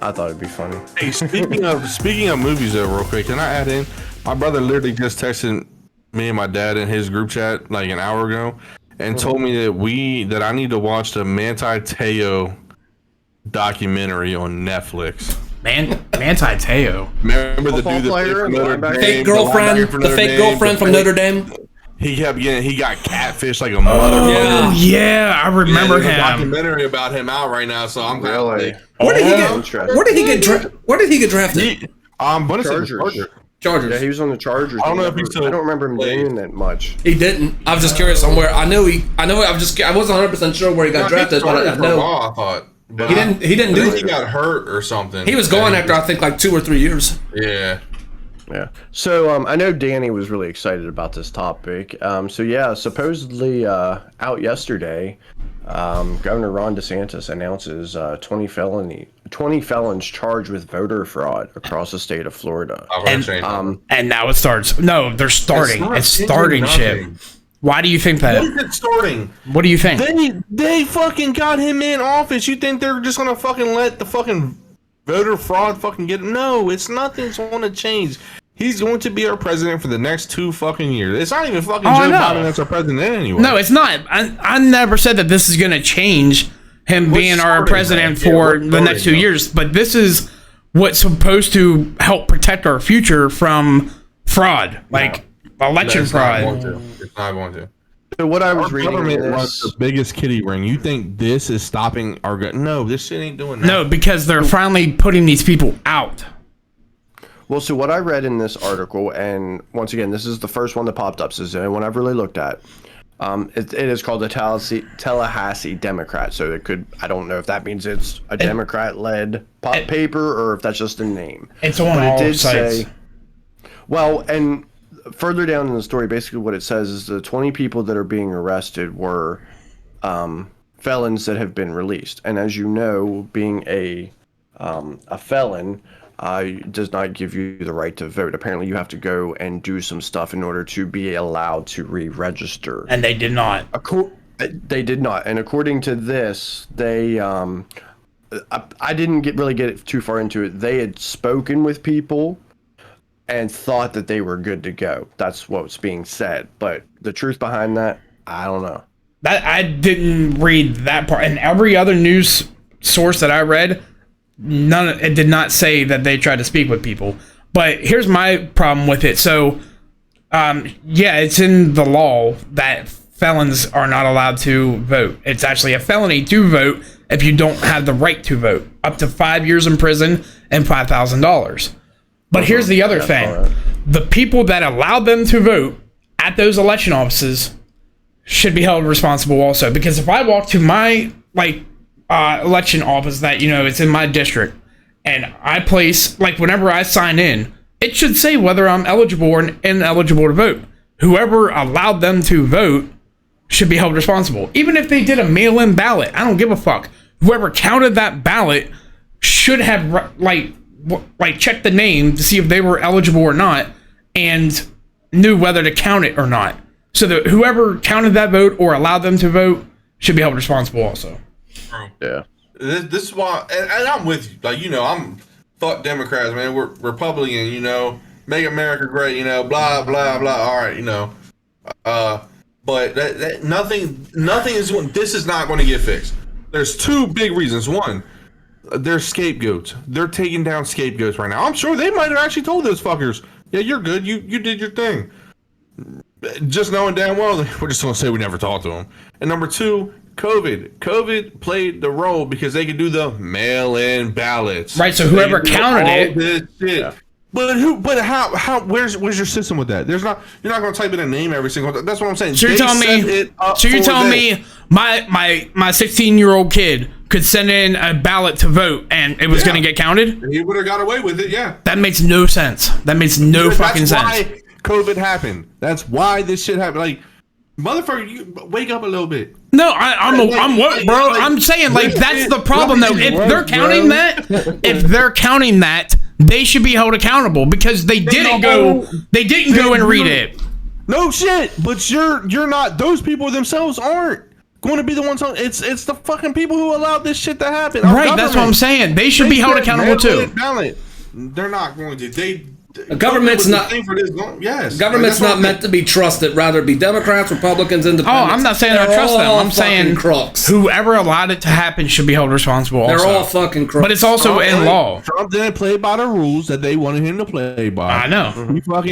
I thought it'd be funny. Hey, speaking of movies, though, real quick, can I add in? My brother literally just texted me and my dad in his group chat like an hour ago, and told me that I need to watch the Manti Te'o documentary on Netflix. Manti Te'o. Remember the dude the fake girlfriend from Notre Dame. He got catfished like a motherfucker. Yeah, I remember him. A documentary about him out right now, so I'm kind of like, where did he get drafted? Chargers. Yeah, he was on the Chargers. I don't know if he's still. I don't remember him doing that much. He didn't. I was just curious on where. I wasn't 100% sure where he got drafted, but I know. I thought. But he didn't do it. He got hurt or something. He was gone after I think like 2 or 3 years. Yeah. Yeah. So I know Danny was really excited about this topic. Supposedly out yesterday, Governor Ron DeSantis announces 20 felons charged with voter fraud across the state of Florida. And now it starts. No, they're starting. It's starting shit. Why do you think that? What is it starting? What do you think? They fucking got him in office. You think they're just gonna fucking let the fucking voter fraud fucking get him? No, it's nothing's gonna change. He's going to be our president for the next 2 fucking years. It's not even fucking Joe Biden that's our president anyway. No, it's not. I never said that this is gonna change him being our president for the next 2 years. But this is what's supposed to help protect our future from fraud, election fraud. It's not going to. So what I was reading, government runs the biggest kiddie ring. You think this is stopping our? No, this shit ain't doing that. No, because they're finally putting these people out. Well, so what I read in this article, and once again, this is the first one that popped up. So it's the only one I've really looked at. It is called the Tallahassee Democrat. So it could, I don't know if that means it's a Democrat-led paper or if that's just a name. It's on all sites. Well, and further down in the story, basically what it says is the 20 people that are being arrested were felons that have been released. And as you know, being a felon does not give you the right to vote. Apparently, you have to go and do some stuff in order to be allowed to re-register. And they did not. They did not. And according to this, they I didn't really get too far into it. They had spoken with people and thought that they were good to go. That's what's being said. But the truth behind that, I don't know. That I didn't read that part. And every other news source that I read, it did not say that they tried to speak with people. But here's my problem with it. So, it's in the law that felons are not allowed to vote. It's actually a felony to vote if you don't have the right to vote. Up to 5 years in prison and $5,000. But here's the other thing. The people that allowed them to vote at those election offices should be held responsible also. Because if I walk to my election office that, it's in my district, and I place, whenever I sign in, it should say whether I'm eligible or ineligible to vote. Whoever allowed them to vote should be held responsible. Even if they did a mail-in ballot, I don't give a fuck. Whoever counted that ballot should have, checked the name to see if they were eligible or not, and knew whether to count it or not. So that whoever counted that vote or allowed them to vote should be held responsible also. Yeah. This is why, and I'm with you. I'm fuck Democrats, man. We're Republican, make America great, blah blah blah. All right, but nothing is going. This is not going to get fixed. There's 2 big reasons. One, they're scapegoats. They're taking down scapegoats right now. I'm sure they might have actually told those fuckers, yeah, you're good. You did your thing. Just knowing damn well, we're just going to say we never talked to them. And number 2, COVID played the role because they could do the mail-in ballots. Right, so whoever counted it. This shit. Yeah. But how where's your system with that? You're not going to type in a name every single time. That's what I'm saying. So you're telling me my 16-year-old kid could send in a ballot to vote and it was going to get counted? And he would have got away with it, yeah. That makes no sense. That makes no fucking sense. That's why COVID happened. That's why this shit happened. Motherfucker, you wake up a little bit. No, I'm what, bro? I'm saying that's the problem though. If they're counting that, they should be held accountable because they didn't go and read it. No shit, but you're not. Those people themselves aren't. going to be the ones on? It's the fucking people who allowed this shit to happen. Our Right, that's what I'm saying. They should be held accountable too. They're not going to. The government's not. Yes, Government's not meant to be trusted. Rather be Democrats, Republicans, Oh, Independents. I'm not saying I They're trust them. all I'm saying fucking crooks. whoever allowed it to happen should be held responsible. They're also. all fucking crooks. But it's also in law. Trump didn't play by the rules that they wanted him to play by. I know.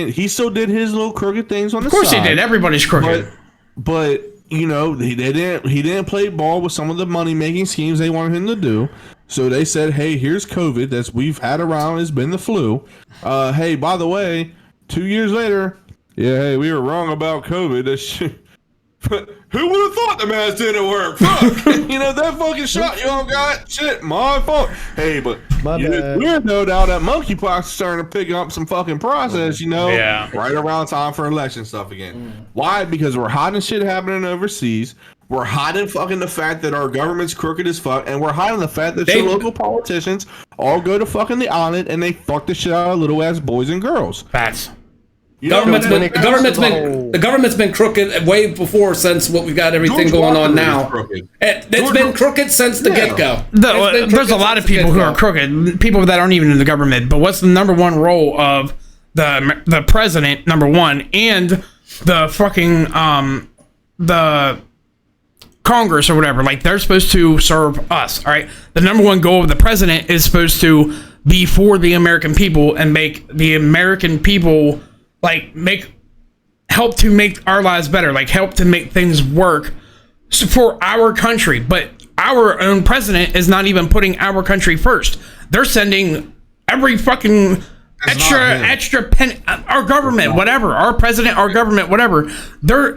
He still did his little crooked things on the side. Of course he did. Everybody's crooked. But you know, he didn't play ball with some of the money making schemes they wanted him to do. So they said, hey, here's COVID that we've had around. It's been the flu. Hey, by the way, 2 years later, yeah, hey, we were wrong about COVID. That shit. Who would have thought the mask didn't work? Fuck. You know, that fucking shot you all got. Shit, my fault. Hey, but we're no doubt that monkeypox is starting to pick up some fucking process, you know? Yeah. Right around time for election stuff again. Why? Because we're hiding shit happening overseas. We're hiding fucking the fact that our government's crooked as fuck, and we're hiding the fact that your local politicians all go to fucking the island and they fuck the shit out of little ass boys and girls. Facts. The government's been crooked way before since what we've got everything going on now. It's been crooked since the get-go. There's a lot of people who are crooked, people that aren't even in the government. But what's the number one role of the president? Number one, and the fucking the Congress or whatever. Like, they're supposed to serve us. All right. The number one goal of the president is supposed to be for the American people and make the American people help to make our lives better, like help to make things work for our country. But our own president is not even putting our country first. They're sending every fucking extra penny, our government, whatever, our president, our government, whatever.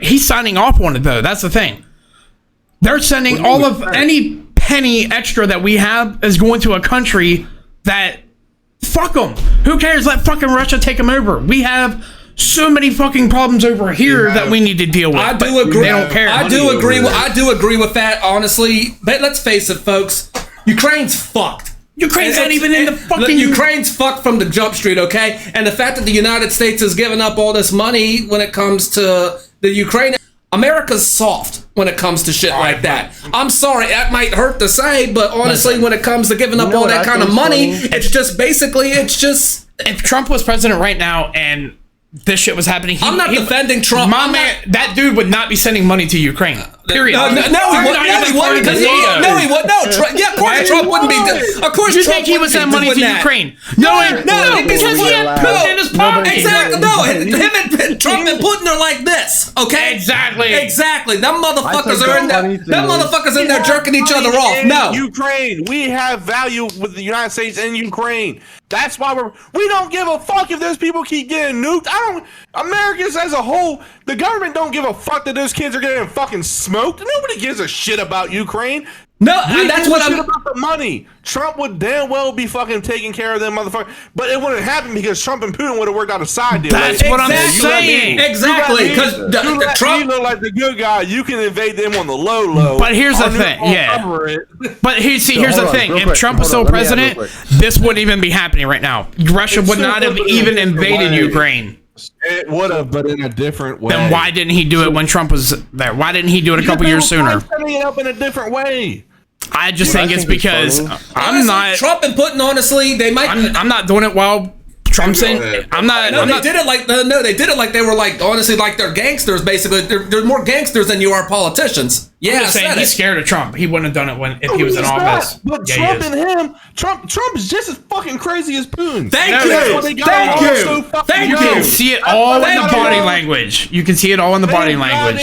He's signing off on it though. That's the thing. They're sending all of any penny extra that we have is going to a country that, fuck them. Who cares? Let fucking Russia take them over. We have so many fucking problems over here that we need to deal with. I do agree. They don't care. I do agree with that, honestly. But let's face it, folks. Ukraine's fucked. Ukraine's not even in the fucking... Ukraine's fucked from the jump street, okay? And the fact that the United States has given up all this money when it comes to the Ukraine... America's soft when it comes to shit like that. I'm sorry, that might hurt to say, but honestly, when it comes to giving up all that kind of money, it's just... If Trump was president right now and this shit was happening... I'm not defending Trump. That dude would not be sending money to Ukraine. Period. No, he wouldn't. No, he wouldn't. Yeah, of course Trump wouldn't be. Of course, you think he would send money to Ukraine? No, because he had Putin in his pocket. Exactly. No, him and Trump and Putin are like this. Okay. Exactly. Them motherfuckers are in there. Them motherfuckers in there jerking each other off. No. Ukraine. We have value with the United States and Ukraine. That's why we don't give a fuck if those people keep getting nuked. Americans as a whole, the government don't give a fuck that those kids are getting fucking smoked. Nobody gives a shit about Ukraine. No, that's what I'm... about the money. Trump would damn well be fucking taking care of them motherfuckers, but it wouldn't happen because Trump and Putin would have worked out a side deal. That's what I'm saying. Exactly, because Trump, you look like the good guy. You can invade them on the low. But here's the thing, But here's the thing. If Trump was still president, this wouldn't even be happening right now. Russia would not have even invaded Ukraine. It would have, but in a different way. Then why didn't he do it when Trump was there? Why didn't he do it a couple years sooner? Setting it up in a different way. I just think it's because I'm not Trump and Putin. Honestly, they might. I'm not doing it while Trump's in. They did it like they were like honestly like they're gangsters. Basically, they're more gangsters than you are politicians. Yeah, I'm saying he's scared of Trump. He wouldn't have done it if he was in office. But Trump and him, Trump is just as fucking crazy as Putin. Thank you. You can see it all in the body language. You can see it all in the body language.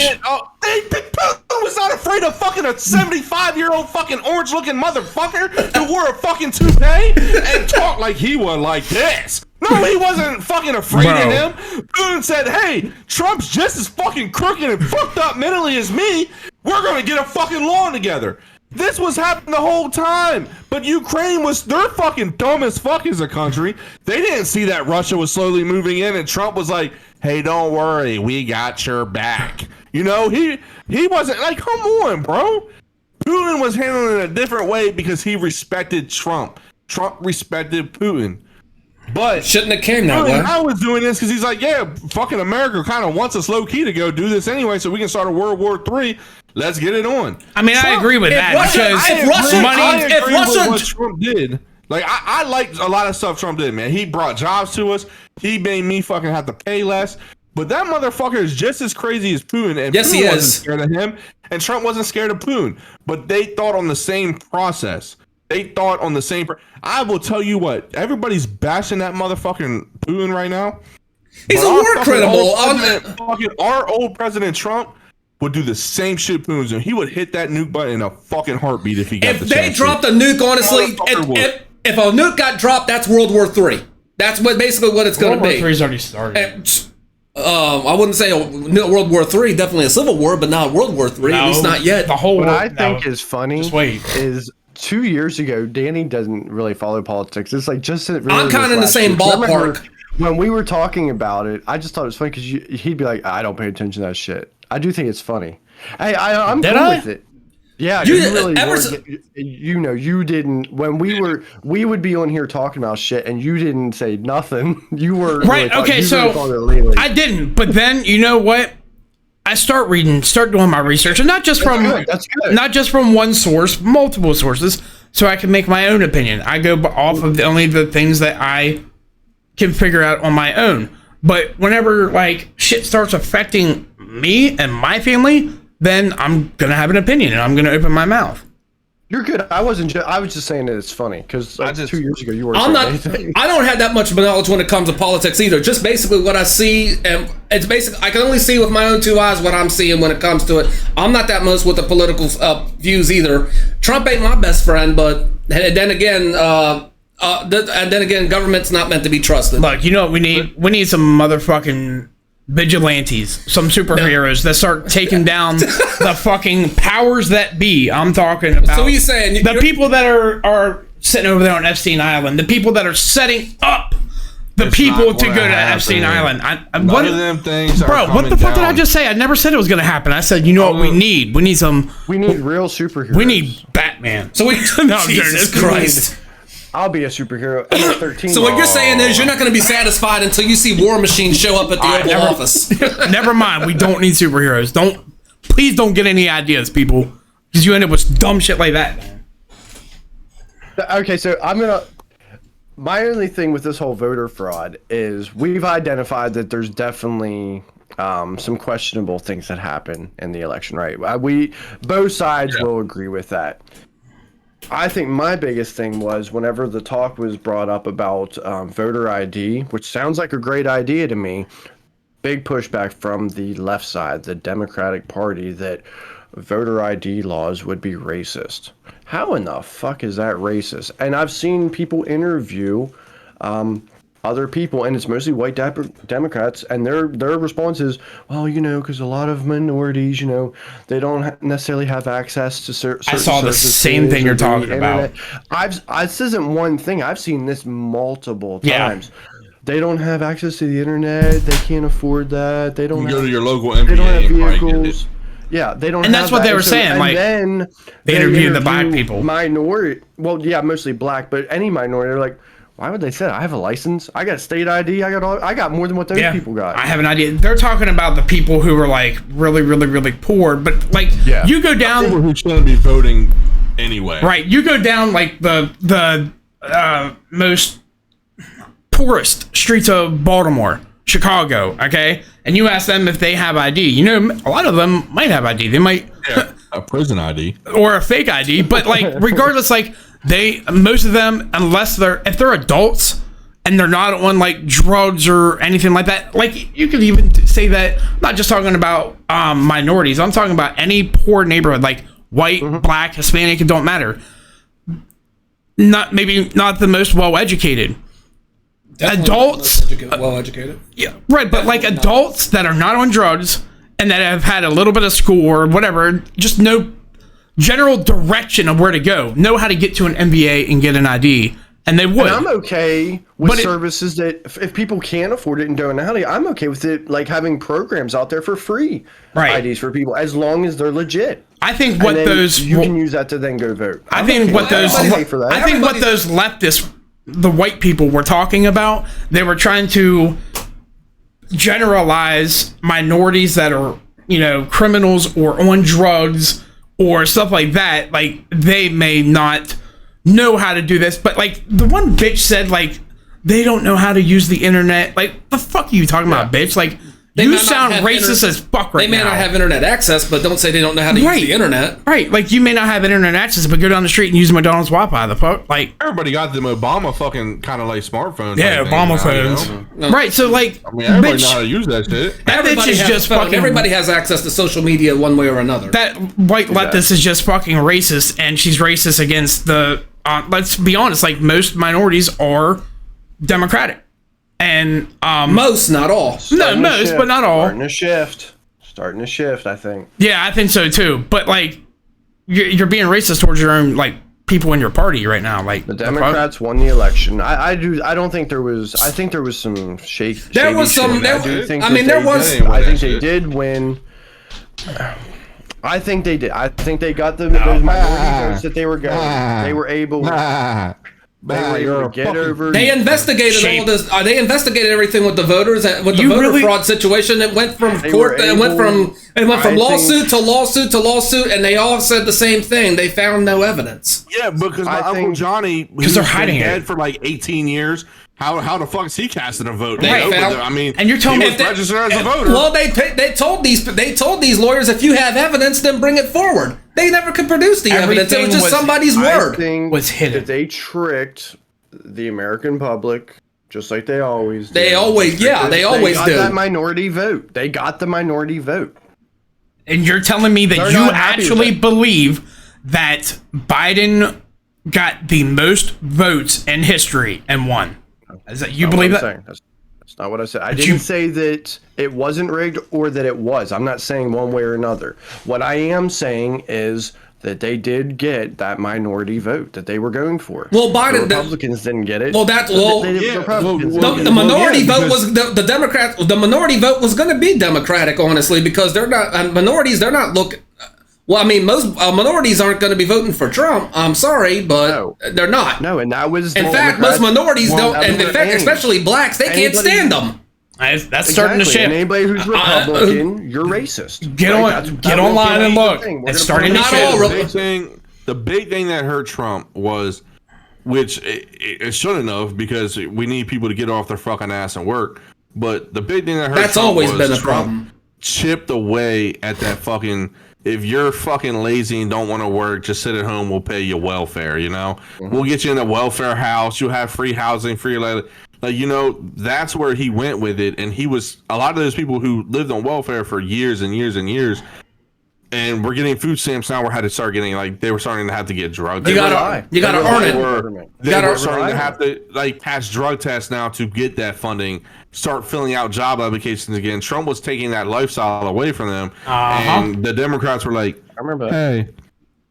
Putin was not afraid of fucking a 75-year-old fucking orange-looking motherfucker who wore a fucking toupee and talked like he was like this. No, he wasn't fucking afraid of him. Putin said, hey, Trump's just as fucking crooked and fucked up mentally as me. We're going to get a fucking law together. This was happening the whole time. But Ukraine they're fucking dumb as fuck as a country. They didn't see that Russia was slowly moving in and Trump was like, hey, don't worry, we got your back. You know, he wasn't like, come on, bro. Putin was handling it a different way because he respected Trump. Trump respected Putin. But shouldn't have came that way. I was doing this because he's like, yeah, fucking America kind of wants us low key to go do this anyway, so we can start a World War III. Let's get it on. I mean, I agree with that because If what Trump did, like I liked a lot of stuff Trump did, man. He brought jobs to us. He made me fucking have to pay less. But that motherfucker is just as crazy as Putin, and yes, Putin he wasn't is. scared of him, and Trump wasn't scared of Putin. But they thought on the same process. They thought on the same. I will tell you what. Everybody's bashing that motherfucking Putin right now. He's a war criminal. Our old President Trump would do the same shit Putin's doing. He would hit that nuke button in a fucking heartbeat if he got the chance. If they dropped a nuke, honestly, if a nuke got dropped, that's World War III. That's basically what it's going to be. World War III's already started. I wouldn't say World War III, definitely a civil war, but not World War III, at least not yet. The whole what world, I think is funny is 2 years ago, Danny doesn't really follow politics. It's like just really I'm kind of in the same ballpark. When we were talking about it, I just thought it was funny because he'd be like, I don't pay attention to that shit. I do think it's funny. Hey, I'm cool with it. Yeah, you really you didn't when we would be on here talking about shit and you didn't say nothing. You were right. Really okay, so I didn't. But then you know what? I start doing my research, and not just not just from one source, multiple sources, so I can make my own opinion. I go off of only the things that I can figure out on my own. But whenever like shit starts affecting me and my family, then I'm gonna have an opinion and I'm gonna open my mouth. You're good. I was just saying that it's funny because 2 years ago you were. I don't have that much knowledge when it comes to politics either. Just basically what I see, and it's basically I can only see with my own two eyes what I'm seeing when it comes to it. I'm not that much with the political views either. Trump ain't my best friend, but then again, government's not meant to be trusted. Look, you know what we need? We need some motherfucking vigilantes, some superheroes that start taking down the fucking powers that be. I'm talking about. So what are you saying? The people that are sitting over there on Epstein Island, the people that are setting up the people to go to Epstein Island. One of them things bro, what the fuck did I just say? I never said it was going to happen. I said, you know what we need? We need real superheroes. We need Batman. So Jesus Christ. I'll be a superhero. I'm 13. So what you're saying is you're not going to be satisfied until you see War Machine show up at the Oval Office. Never mind. We don't need superheroes. Please don't get any ideas, people, because you end up with dumb shit like that. Okay, so my only thing with this whole voter fraud is we've identified that there's definitely some questionable things that happen in the election, right? Both sides will agree with that. I think my biggest thing was whenever the talk was brought up about voter ID, which sounds like a great idea to me, big pushback from the left side, the Democratic Party, that voter ID laws would be racist. How in the fuck is that racist? And I've seen people interview other people, and it's mostly white Democrats, and their response is, well, because a lot of minorities, they don't necessarily have access to certain I saw the same thing you're talking about. This isn't one thing. I've seen this multiple times. They don't have access to the internet. They can't afford that. They don't go to your local MBA. They don't have vehicles. Yeah, they don't. And that's what they were saying. And like, then they interviewed the black people. Minority. Well, yeah, mostly black, but any minority. They're like, why would they say that? I have a license. I got state ID. I got more than what those people got. I have an idea. They're talking about the people who were like really, really, really poor, but like you go down. People who shouldn't be voting anyway. Right. You go down like the most poorest streets of Baltimore, Chicago. Okay, and you ask them if they have ID. A lot of them might have ID. They might a prison ID or a fake ID, but like regardless, like. Most of them, if they're adults and they're not on like drugs or anything like that, like you could even say that. I'm not just talking about minorities. I'm talking about any poor neighborhood, like white, black, Hispanic. It don't matter. Not the most well educated. Adults, well educated. Yeah, right. But like adults that are not on drugs and that have had a little bit of school or whatever, just know general direction of where to go, know how to get to an MBA and get an ID, and they would. And I'm okay with services that if people can't afford it and don't know how to. I'm okay with it, like having programs out there for free IDs for people as long as they're legit. I think what you can use that to then go vote. I think what those leftists, the white people, were talking about, they were trying to generalize minorities that are criminals or on drugs or stuff like that, like they may not know how to do this. But like the one bitch said, like they don't know how to use the internet. Like the fuck are you talking about, bitch? Like you sound racist as fuck right now. They may not have internet access, but don't say they don't know how to use the internet. Right, like you may not have internet access, but go down the street and use McDonald's Wi-Fi. The fuck, like everybody got them Obama fucking kind of like smartphones. Yeah, Obama phones. Right, so like, I mean, everybody know how to use that shit. That bitch is just fucking. Everybody has access to social media one way or another. That white leftist is just fucking racist, and she's racist against the. Let's be honest, like most minorities are Democratic. And most, not all. No, most, but not all. Starting to shift, I think. Yeah, I think so too. But like, you're being racist towards your own like people in your party right now. Like the Democrats won the election. I don't think there was. I think there was some shady. There was some. I think they did win. I think they did. I think they got those minority votes that they were going. They were able. They were able to get over. They investigated all this. They investigated everything with the voters and with the voter fraud situation. It went from court. It went from lawsuit to lawsuit to lawsuit, and they all said the same thing. They found no evidence. Yeah, because my Uncle Johnny, because they're hiding dead for like 18 years. How the fuck is he casting a vote? I mean, and you're telling me registered as a voter. Well, they told these lawyers, if you have evidence, then bring it forward. They never could produce the evidence. It was just somebody's word. Was hidden. That they tricked the American public, just like they always do. They always do. That minority vote. They got the minority vote. And you're telling me that you actually believe that Biden got the most votes in history and won? Is that you believe that? That's not what I said. I didn't say that it wasn't rigged or that it was. I'm not saying one way or another. What I am saying is that they did get that minority vote that they were going for. Well, Biden, the Republicans didn't get it. Well, the minority vote was the Democrats. The minority vote was going to be Democratic, honestly, because they're not minorities. They're not looking. Well, I mean, most minorities aren't going to be voting for Trump. I'm sorry, but they're not. No, and that was. In fact, most minorities don't, and in fact, especially blacks, they can't stand them. That's starting to shift. And anybody who's Republican, you're racist. Get online and look. It's starting to shift. The big thing that hurt Trump was, which it shouldn't have, because we need people to get off their fucking ass and work. But the big thing that hurt Trump always been a problem. Chipped away at that fucking. If you're fucking lazy and don't want to work, just sit at home. We'll pay you welfare. We'll get you in a welfare house. You'll have free housing, free that's where he went with it. And he was a lot of those people who lived on welfare for years and years and years. And we're getting food stamps now. They were starting to have to get drugs. You gotta earn it. They were starting to have to pass drug tests now to get that funding. Start filling out job applications again. Trump was taking that lifestyle away from them, and the Democrats were like, "I remember that. Hey,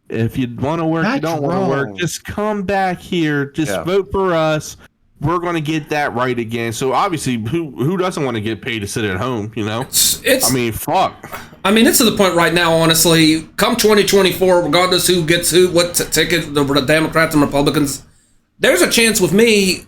if you want to work, you don't want to work, just come back here. Just vote for us. We're going to get that right again." So obviously, who doesn't want to get paid to sit at home? Fuck. I mean, it's to the point right now. Honestly, come 2024, regardless who gets what ticket, the Democrats and Republicans, there's a chance with me.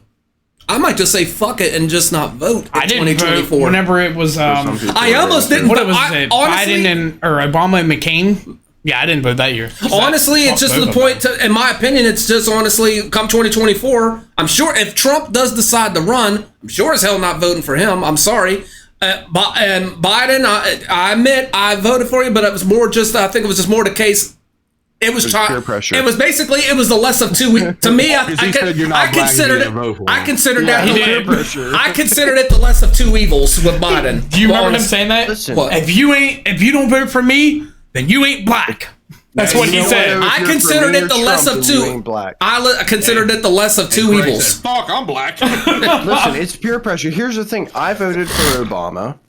I might just say fuck it and just not vote. I didn't vote whenever it was. I almost didn't. What was it? Biden or Obama and McCain? Yeah, I didn't vote that year. Honestly, it's just the point. In my opinion, it's just honestly, come 2024, I'm sure if Trump does decide to run, I'm sure as hell not voting for him. I'm sorry. And Biden, I admit I voted for you, but it was more just. I think it was just more the case. It was peer pressure. It was basically the less of two. To me, I considered it the less of two evils with Biden. Do you remember him saying that? Listen, if you don't vote for me, then you ain't black. That's what he said. I considered it the less of two. I considered it the less of two evils. Fuck, I'm black. Listen, it's peer pressure. Here's the thing. I voted for Obama.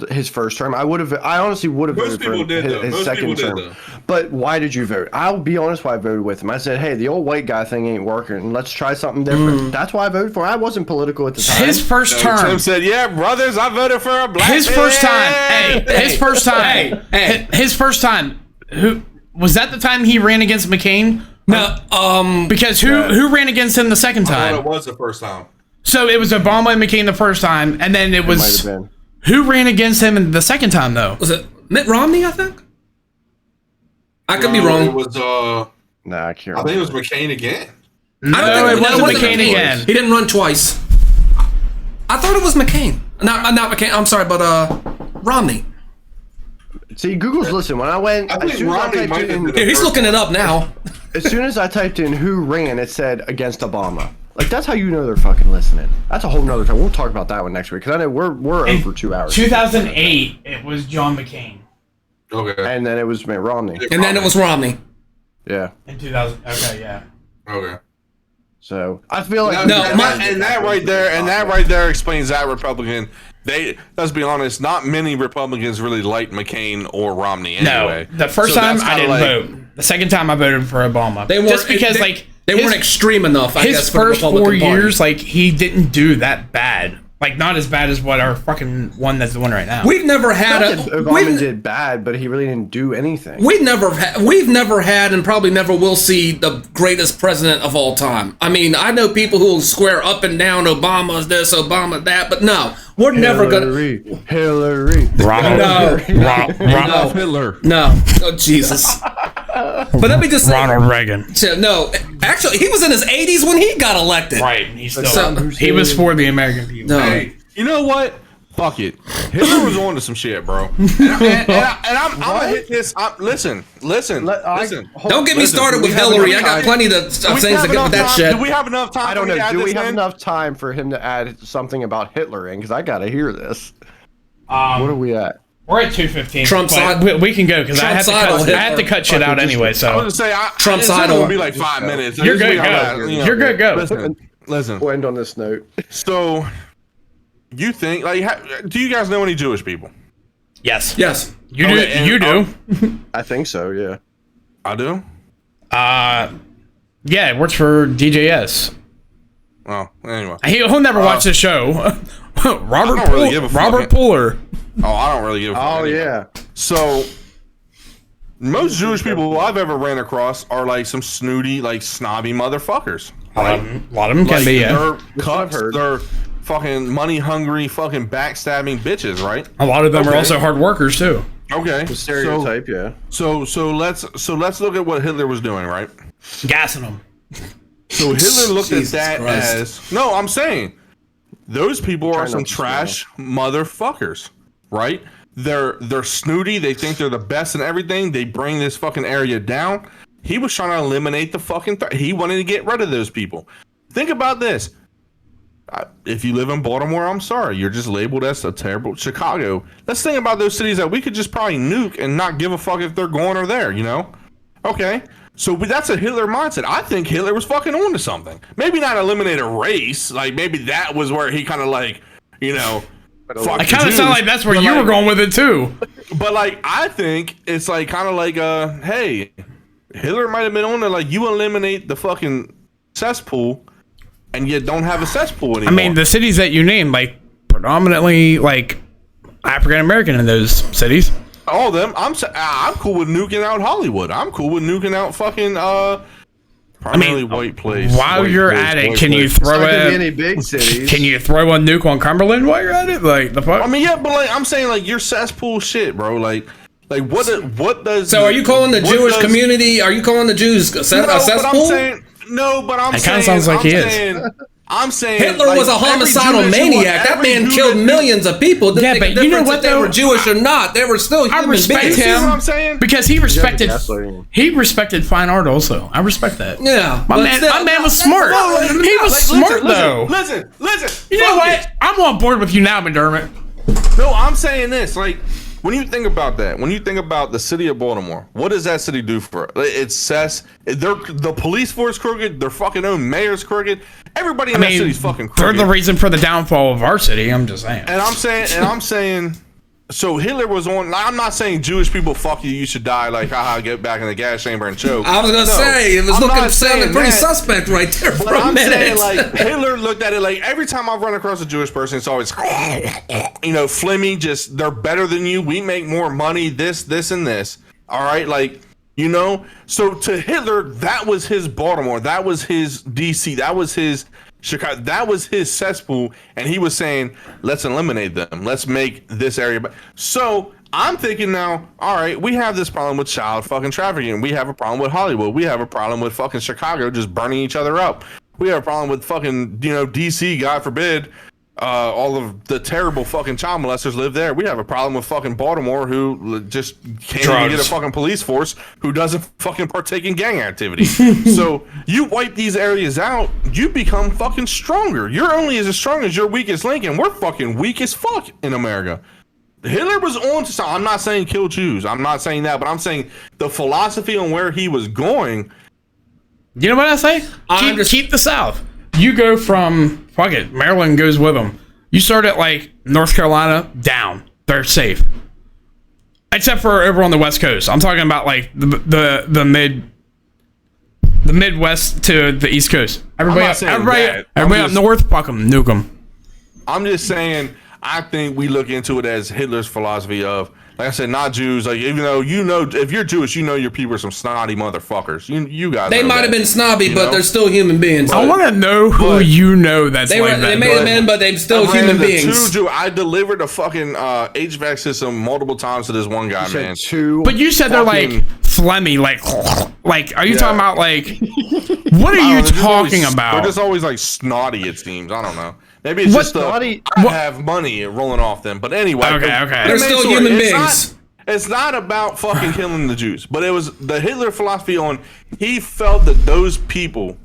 His first term, I honestly would have voted for his second term. But why did you vote? I'll be honest why I voted with him. I said, hey, the old white guy thing ain't working. Let's try something different. That's why I voted for him. I wasn't political at the time. His first term. Tim said, yeah, brothers, I voted for a black His first time. His first time. Who was that the time he ran against McCain? No, because who ran against him the second time? I thought it was the first time. So it was Obama and McCain the first time, and then it was... might have been. Who ran against him the second time, though? Was it Mitt Romney, I think. I could be It wrong. was Nah, I can't I think it remember. was McCain again. No, I it don't think wasn't McCain again. He didn't run twice. I thought it was McCain. Not McCain. I'm sorry, but Romney. See, Google's listen. When I went, I think as soon as I Romney typed might have in, been Here, he's looking it up now. as soon as I typed in who ran, it said against Obama. Like that's how you know they're fucking listening. That's a whole nother time. We'll talk about that one next week because I know we're over 2 hours. 2008, it was John McCain. Okay. And then it was Mitt Romney. And then it was Romney. Yeah. In 2000, okay, yeah. Okay. So I feel like that right there explains that Republican. Let's be honest, not many Republicans really liked McCain or Romney anyway. No, the first time I didn't vote. The second time I voted for Obama. They weren't, just because they weren't extreme enough. I his guess, for the first 4 Republican Party. years, like he didn't do that bad. Like not as bad as what our fucking one that's the one right now. We've never had Obama did bad, but he really didn't do anything. We've never had and probably never will see the greatest president of all time. I mean, I know people who will swear up and down Obama's this, Obama that, but no, we're never gonna. Hillary. Ronald. No. Hitler. No. Oh Jesus. But let me just say, Ronald Reagan. no, actually, he was in his 80s when he got elected. Right. He's still. So- he was for the American people. No. Hey, you know what? Fuck it. Hitler was on to some shit, bro. And I'm gonna hit this. Listen. Don't get me started with Hillary. I got plenty of things to get with that shit. Do we have enough time? I don't for me to know. add Do we this have in? enough time for him to add something about Hitler in? Because I gotta hear this. What are Um, we at? we're at 2:15. Trump's but side- we can go because I have Trump's to cut shit out anyway. I was So gonna say, Trump's it's only idol. gonna be like 5 minutes. You're good, We have go. that, you know. You're good, go. Listen. We'll end on this note. So, you think do you guys know any Jewish people? yes, Yes. you Okay, do. and- You do. I think so. Yeah. I do. Yeah, it works for DJS. Oh, anyway. He'll never watch the show. Robert I don't really give a fuck. Robert Puller. Oh, I don't really give a fuck. Oh anyway. yeah. So, most Jewish people I've ever ran across are like some snooty, like snobby motherfuckers. A lot of them can Like, be. Yeah. they're I've cucks, heard. they're fucking money hungry, fucking backstabbing bitches, right? A lot of them are Okay. also hard workers too. Okay. Stereotype. Yeah. So let's look at what Hitler was doing, right? Gassing them. So Hitler looked Jesus at that Christ. as no. I'm saying those people are Try some not to trash motherfuckers, right? They're snooty. They think they're the best in everything. They bring this fucking area down. He was trying to eliminate the fucking. He wanted to get rid of those people. Think about this. If you live in Baltimore, I'm sorry. You're just labeled as a terrible Chicago. Let's think about those cities that we could just probably nuke and not give a fuck if they're going or there, you know? Okay. So that's a Hitler mindset. I think Hitler was fucking onto something. Maybe not eliminate a race. Like, maybe that was where he kind of like, you know, fuck I kind of sound like that's where you were going with it too. But, like, I think it's like kind of like, hey, Hitler might have been on there. Like, you eliminate the fucking cesspool and you don't have a cesspool anymore. I mean, the cities that you named, like predominantly like African American in those cities. all of them. I'm cool with nuking out Hollywood. I'm cool with nuking out fucking primarily white place. While White you're place, at it, white can you place. throw Not gonna be a any big cities. can you throw a nuke on Cumberland while you're at it? Like the fuck? I mean, yeah, but like I'm saying, like your cesspool shit, bro. Like what does? So are you calling the what Jewish does- community? Are you calling the Jews a No, but I'm cesspool? saying no, but I'm It saying kinda sounds like I'm he is. saying, I'm saying Hitler like, was a every homicidal Jewish- maniac. That every man Jewish- killed millions of people. Didn't Yeah, make but a you know difference what, if they though? were Jewish or not. They were still I human respect beings. You see him what I'm saying? because he respected gaslighting. he respected fine art also. I respect that. Yeah, My but man, still- my man was smart. He was smart though. Listen. You know Fuck what? it. I'm on board with you now, McDermott. No, I'm saying this. Like, when you think about that, when you think about the city of Baltimore, what does that city do for it? It's cess. The police force crooked. Their fucking own mayor's crooked. Everybody in that city's fucking they're crooked. the reason for the downfall of our city. I'm just saying. And I'm saying, so Hitler was on. Like, I'm not saying Jewish people, fuck you, you should die. Like, haha, get back in the gas chamber and choke. I was gonna No, say it was I'm looking not sounding saying pretty that. suspect right there for But a I'm minute. saying, like, Hitler looked at it like every time I've run across a Jewish person, it's always, you know, flimmy, just they're better than you. We make more money, this, and this. All right, like, you know. So to Hitler, that was his Baltimore, that was his DC, that was his Chicago, that was his cesspool, and he was saying, let's eliminate them. Let's make this area. So I'm thinking now, all right, we have this problem with child fucking trafficking. We have a problem with Hollywood. We have a problem with fucking Chicago just burning each other up. We have a problem with fucking, DC, God forbid, all of the terrible fucking child molesters live there. We have a problem with fucking Baltimore, who just can't even get a fucking police force who doesn't fucking partake in gang activity. So you wipe these areas out, you become fucking stronger. You're only as strong as your weakest link, and we're fucking weak as fuck in America. Hitler was on to something. I'm not saying kill Jews. I'm not saying that, but I'm saying the philosophy on where he was going. You know what I say? Keep the South. You go from, fuck it, Maryland goes with them. You start at like North Carolina, down. They're safe. Except for over on the West Coast. I'm talking about like the Midwest to the East Coast. Everybody up north, fuck them, nuke them. I'm just saying, I think we look into it as Hitler's philosophy of, like I said, not Jews. Like, even though if you're Jewish, your people are some snotty motherfuckers. You guys. They might have been snobby, but they're still human beings. I want to know who that's they like were. that. They may have been, but they're still human beings. I delivered a fucking HVAC system multiple times to this one guy, man. But you said they're like phlegmy, like are you talking about like? What are you talking about? They're just always like snotty. It seems. I don't know. Maybe it's just I have money rolling off them. But anyway, okay. They're still human beings. It's not about fucking killing the Jews, but it was the Hitler philosophy on, he felt that those people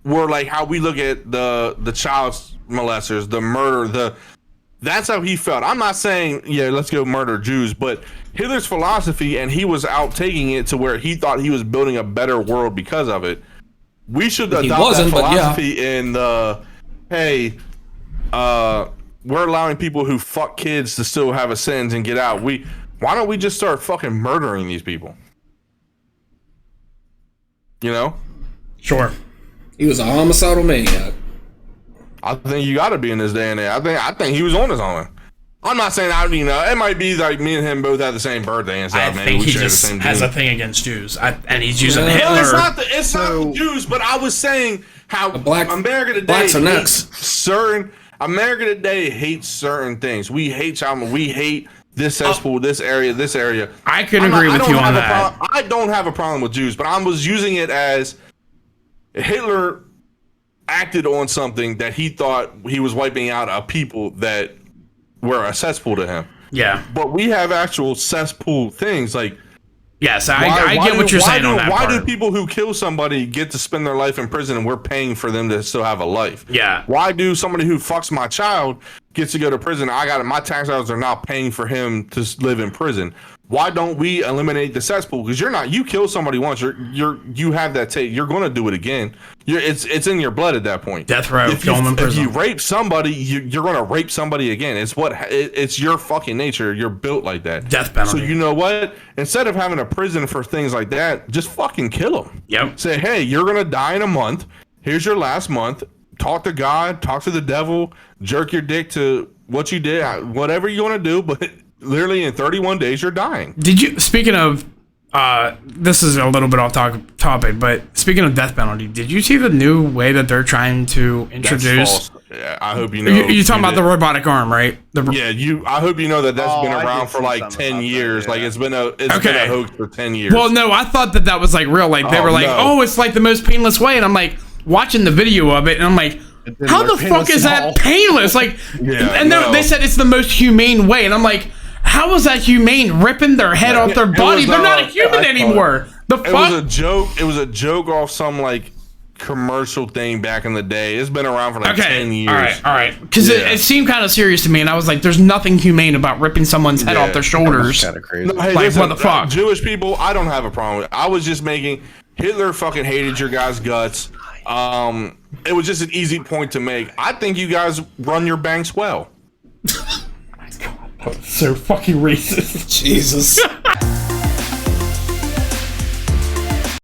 were like how we look at the child molesters, the murder, that's how he felt. I'm not saying, let's go murder Jews, but Hitler's philosophy, and he was out taking it to where he thought he was building a better world because of it. We should adopt that philosophy in the, hey, we're allowing people who fuck kids to still have a sentence and get out. Why don't we just start fucking murdering these people? Sure. He was a homicidal maniac. I think you got to be in this day and age. I think he was on his own. I'm not saying it might be like me and him both had the same birthday and stuff. I think he just has a thing against Jews, and he's using Hitler. It's not the Jews, but I was saying how America today blacks are next. America today hates certain things. We hate child. We hate this cesspool, this area. I can agree with you on that. I don't have a problem with Jews, but I was using it as Hitler acted on something that he thought he was wiping out a people that were a cesspool to him. Yeah. But we have actual cesspool things like. Yes, I get what you're saying on that part. Why do people who kill somebody get to spend their life in prison and we're paying for them to still have a life? Yeah. Why do somebody who fucks my child gets to go to prison? My tax dollars are not paying for him to live in prison. Why don't we eliminate the cesspool? Because you kill somebody once, you have that tape. You're going to do it again. It's in your blood at that point. Death row, kill them in prison. If you rape somebody, you're going to rape somebody again. It's your fucking nature. You're built like that. Death penalty. So you know what? Instead of having a prison for things like that, just fucking kill them. Yep. Say, hey, you're going to die in a month. Here's your last month. Talk to God. Talk to the devil. Jerk your dick to what you did. Whatever you want to do, but literally in 31 days, you're dying. Speaking of, this is a little bit off topic, but speaking of death penalty, did you see the new way that they're trying to introduce? That's false. Yeah, I hope you know. You're talking about the robotic arm, right? I hope you know that's been around for like 10 years. Yeah. Like it's been a hoax for 10 years. Well, no, I thought that was like real. Like they were like, oh, it's like the most painless way, and I'm like watching the video of it, and I'm like, how the fuck is that painless? Like, they said it's the most humane way, and I'm like, how is that humane? Ripping their head off their body? They're not a human anymore. The fuck? It was a joke. It was a joke off some like commercial thing back in the day. It's been around for like 10 years. All right. Because it seemed kind of serious to me, and I was like, there's nothing humane about ripping someone's head off their shoulders. Kind of crazy. No, hey, like, listen, what the fuck? Jewish people, I don't have a problem with it. I was just making Hitler fucking hated your guys' guts. It was just an easy point to make. I think you guys run your banks well. So fucking racist. Jesus.